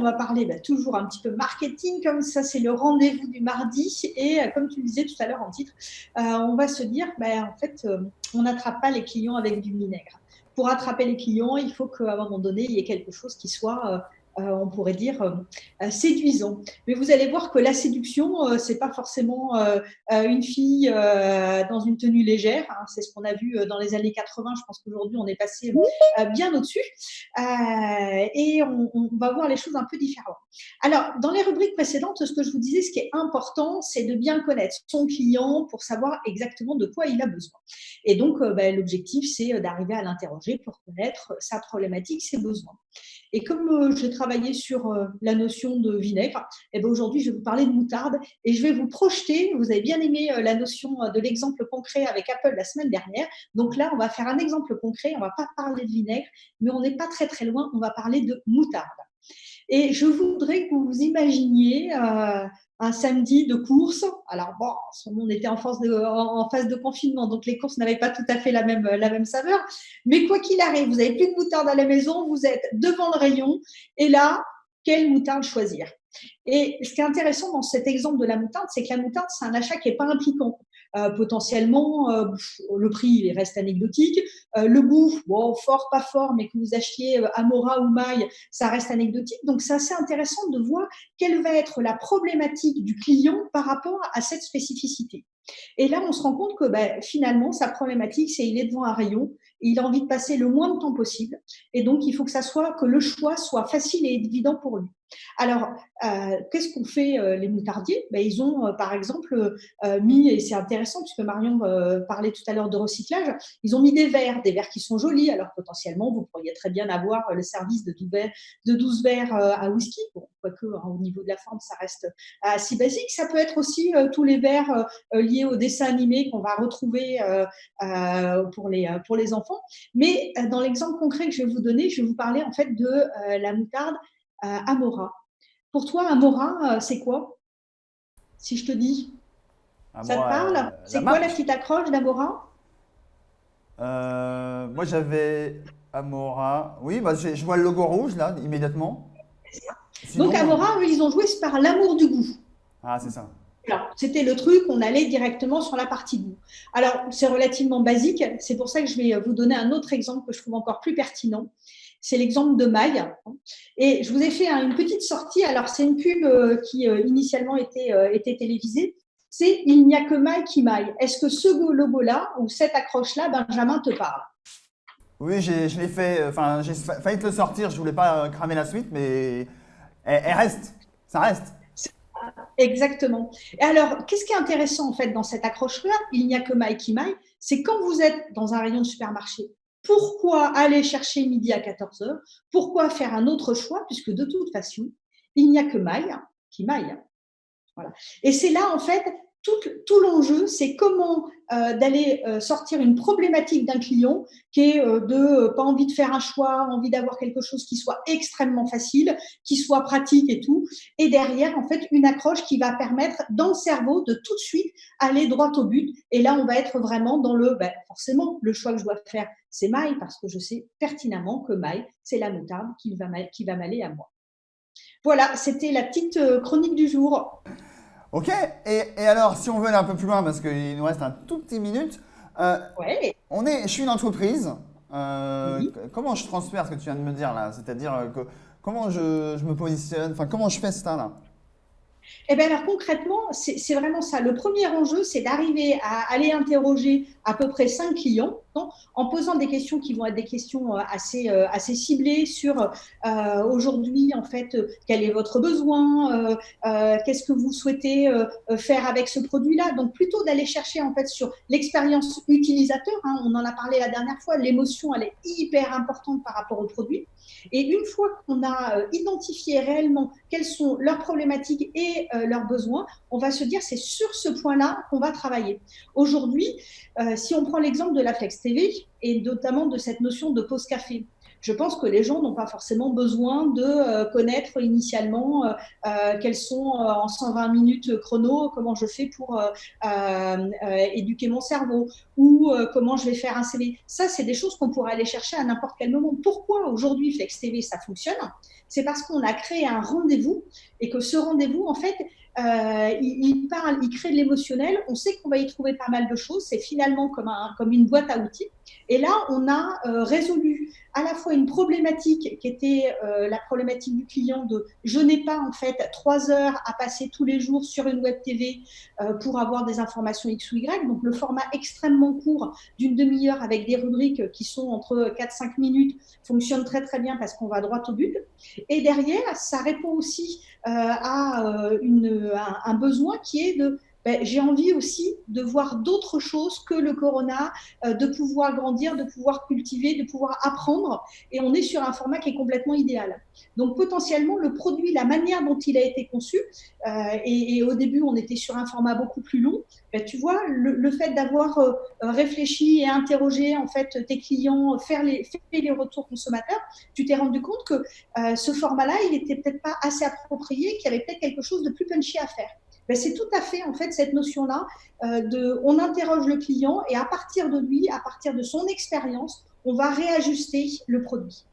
on va parler toujours un petit peu marketing, comme ça c'est le rendez-vous du mardi. Et comme tu le disais tout à l'heure en titre, on va se dire, en fait, on n'attrape pas les clients avec du vinaigre. Pour attraper les clients, il faut qu'à un moment donné, il y ait quelque chose qui soit, on pourrait dire, séduisant. Mais vous allez voir que la séduction, c'est pas forcément une fille dans une tenue légère. Hein, c'est ce qu'on a vu dans les années 80. Je pense qu'aujourd'hui, on est passé bien au-dessus. Et on va voir les choses un peu différemment. Alors, dans les rubriques précédentes, ce que je vous disais, ce qui est important, c'est de bien connaître son client pour savoir exactement de quoi il a besoin. Et donc, l'objectif, c'est d'arriver à l'interroger pour connaître sa problématique, ses besoins. Et comme j'ai travaillé sur la notion de vinaigre, aujourd'hui, je vais vous parler de moutarde et je vais vous projeter. Vous avez bien aimé la notion de l'exemple concret avec Apple la semaine dernière. Donc là, on va faire un exemple concret. On ne va pas parler de vinaigre, mais on n'est pas très, très loin. On va parler de moutarde. Et je voudrais que vous vous imaginiez un samedi de course. Alors bon, on était en phase de confinement, donc les courses n'avaient pas tout à fait la même saveur. Mais quoi qu'il arrive, vous n'avez plus de moutarde à la maison, vous êtes devant le rayon, et là, quelle moutarde choisir? Et ce qui est intéressant dans cet exemple de la moutarde, c'est que la moutarde, c'est un achat qui n'est pas impliquant. Potentiellement, le prix il reste anecdotique. Le goût, bon, fort, pas fort, mais que vous achetiez Amora ou Maille, ça reste anecdotique. Donc, c'est assez intéressant de voir quelle va être la problématique du client par rapport à cette spécificité. Et là, on se rend compte que finalement, sa problématique, c'est il est devant un rayon, et il a envie de passer le moins de temps possible. Et donc, il faut que le choix soit facile et évident pour lui. Alors, qu'est-ce qu'ont fait les moutardiers? Ils ont, par exemple, mis, et c'est intéressant puisque Marion parlait tout à l'heure de recyclage, ils ont mis des verres qui sont jolis. Alors, potentiellement, vous pourriez très bien avoir le service de 12 verres à whisky. Bon, quoique, au niveau de la forme, ça reste assez basique. Ça peut être aussi tous les verres liés au dessin animé qu'on va retrouver pour les enfants. Mais dans l'exemple concret que je vais vous donner, je vais vous parler en fait de la moutarde Amora. Pour toi, Amora, c'est quoi? Si je te dis, Ah, ça te moi, parle? la C'est quoi la marque. petite accroche d'Amora? Moi, j'avais Amora. Oui, bah, je vois le logo rouge là, immédiatement. Donc Sinon, Amora, eux, ils ont joué par l'amour du goût. ah, c'est ça. Voilà. C'était le truc, on allait directement sur la partie goût. Alors, c'est relativement basique, c'est pour ça que je vais vous donner un autre exemple que je trouve encore plus pertinent. C'est l'exemple de Maille. Et je vous ai fait une petite sortie. Alors, c'est une pub qui initialement était télévisée. C'est Il n'y a que Maille qui maille. Est-ce que ce logo-là ou cette accroche-là, Benjamin, te parle? Oui, je l'ai fait. Enfin, j'ai failli te le sortir. Je voulais pas cramer la suite, mais elle reste. Ça reste. Exactement. Et alors, qu'est-ce qui est intéressant en fait dans cette accroche-là? Il n'y a que Maille qui maille. C'est quand vous êtes dans un rayon de supermarché. Pourquoi aller chercher midi à 14 heures? Pourquoi faire un autre choix? Puisque de toute façon, il n'y a que Maille qui maille. Voilà. Et c'est là, en fait, tout l'enjeu, c'est comment d'aller sortir une problématique d'un client qui est de pas envie de faire un choix, envie d'avoir quelque chose qui soit extrêmement facile, qui soit pratique et tout. Et derrière, en fait, une accroche qui va permettre dans le cerveau de tout de suite aller droit au but. Et là, on va être vraiment dans forcément, le choix que je dois faire, c'est Maille, parce que je sais pertinemment que Maille, c'est la moutarde qui va m'aller à moi. Voilà, c'était la petite chronique du jour. Ok. Et alors, si on veut aller un peu plus loin, parce qu'il nous reste un tout petit minute, euh, Ouais, je suis une entreprise. oui. Comment je transfère ce que tu viens de me dire là? C'est-à-dire comment je me positionne? Enfin, comment je fais ça là? Eh bien, alors concrètement, c'est vraiment ça. Le premier enjeu, c'est d'arriver à aller interroger à peu près 5 clients en posant des questions qui vont être des questions assez ciblées sur aujourd'hui, en fait, quel est votre besoin, qu'est-ce que vous souhaitez faire avec ce produit-là. Donc, plutôt d'aller chercher, en fait, sur l'expérience utilisateur. Hein, on en a parlé la dernière fois, l'émotion, elle est hyper importante par rapport au produit. Et une fois qu'on a identifié réellement quelles sont leurs problématiques et leurs besoins, on va se dire c'est sur ce point-là qu'on va travailler. Aujourd'hui, si on prend l'exemple de la Flex TV et notamment de cette notion de pause café, Je pense que les gens n'ont pas forcément besoin de connaître initialement quels sont en 120 minutes chrono, comment je fais pour éduquer mon cerveau ou comment je vais faire un CV. Ça, c'est des choses qu'on pourrait aller chercher à n'importe quel moment. Pourquoi aujourd'hui Flex TV, ça fonctionne? C'est parce qu'on a créé un rendez-vous et que ce rendez-vous, en fait, il parle, il crée de l'émotionnel. On sait qu'on va y trouver pas mal de choses. C'est finalement comme une boîte à outils. Et là, on a résolu à la fois une problématique qui était la problématique du client de je n'ai pas en fait 3 heures à passer tous les jours sur une web TV pour avoir des informations X ou Y. Donc le format extrêmement court d'une demi-heure avec des rubriques qui sont entre 4-5 minutes fonctionne très très bien parce qu'on va droit au but. Et derrière, ça répond aussi à un besoin qui est de j'ai envie aussi de voir d'autres choses que le corona, de pouvoir grandir, de pouvoir cultiver, de pouvoir apprendre. Et on est sur un format qui est complètement idéal. Donc potentiellement, le produit, la manière dont il a été conçu, et au début, on était sur un format beaucoup plus long. Tu vois, le fait d'avoir réfléchi et interrogé en fait tes clients, fait les retours consommateurs, tu t'es rendu compte que ce format-là, il n'était peut-être pas assez approprié, qu'il y avait peut-être quelque chose de plus punchy à faire. C'est tout à fait en fait cette notion-là on interroge le client et à partir de lui, à partir de son expérience, on va réajuster le produit.